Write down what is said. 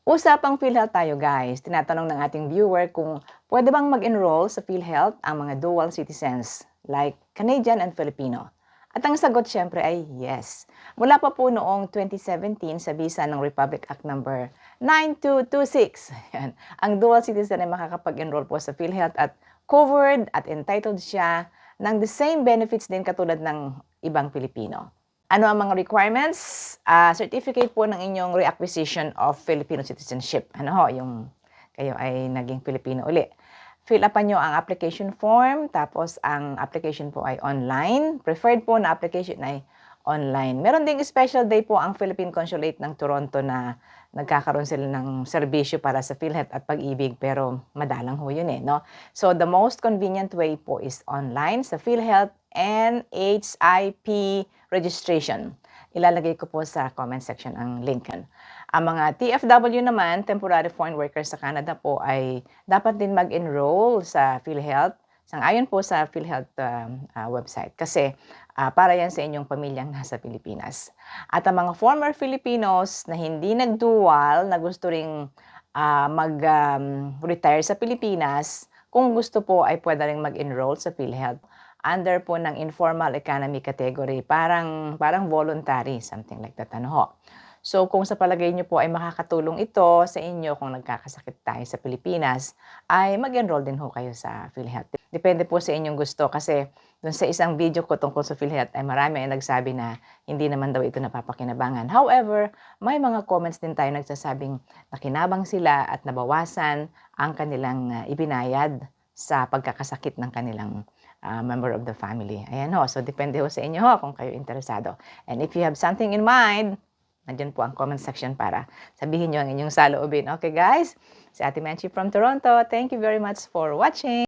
Usapang PhilHealth tayo guys. Tinatanong ng ating viewer kung pwede bang mag-enroll sa PhilHealth ang mga dual citizens like Canadian and Filipino. At ang sagot syempre ay yes. Mula pa po noong 2017 sa visa ng Republic Act number 9226. Yan. Ang dual citizen ay makakapag-enroll po sa PhilHealth at covered at entitled siya ng the same benefits din katulad ng ibang Pilipino. Ano ang mga requirements? Certificate po ng inyong reacquisition of Filipino citizenship. Ano ho, yung kayo ay naging Filipino uli. Fill upan nyo ang application form, tapos ang application po ay online. Preferred po na application ay online. Meron ding special day po ang Philippine Consulate ng Toronto na nagkakaroon sila ng serbisyo para sa PhilHealth at Pag-ibig, pero madalang ho yun no? So, the most convenient way po is online sa PhilHealth NHIP registration. Ilalagay ko po sa comment section ang link yan. Ang mga TFW naman, temporary foreign workers sa Canada po, ay dapat din mag-enroll sa PhilHealth. Sang-ayon po sa PhilHealth website. Kasi para yan sa inyong pamilyang nasa Pilipinas. At ang mga former Filipinos na hindi nag-dual, na gusto ring mag-retire sa Pilipinas, kung gusto po ay pwede rin mag-enroll sa PhilHealth under po ng informal economy category, parang voluntary, something like that. Ano ho? So kung sa palagay niyo po ay makakatulong ito sa inyo kung nagkakasakit tayo sa Pilipinas, ay mag-enroll din ho kayo sa PhilHealth. Depende po sa inyong gusto kasi dun sa isang video ko tungkol sa PhilHealth ay marami ay nagsabi na hindi naman daw ito napapakinabangan. However, may mga comments din tayo nagsasabing nakinabang sila at nabawasan ang kanilang ibinayad sa pagkakasakit ng kanilang member of the family. Ayan ho, so depende ho sa inyo ho kung kayo interesado. And if you have something in mind, nandiyan po ang comment section para sabihin nyo ang inyong saloobin. Okay guys, si Ate Menchi from Toronto. Thank you very much for watching.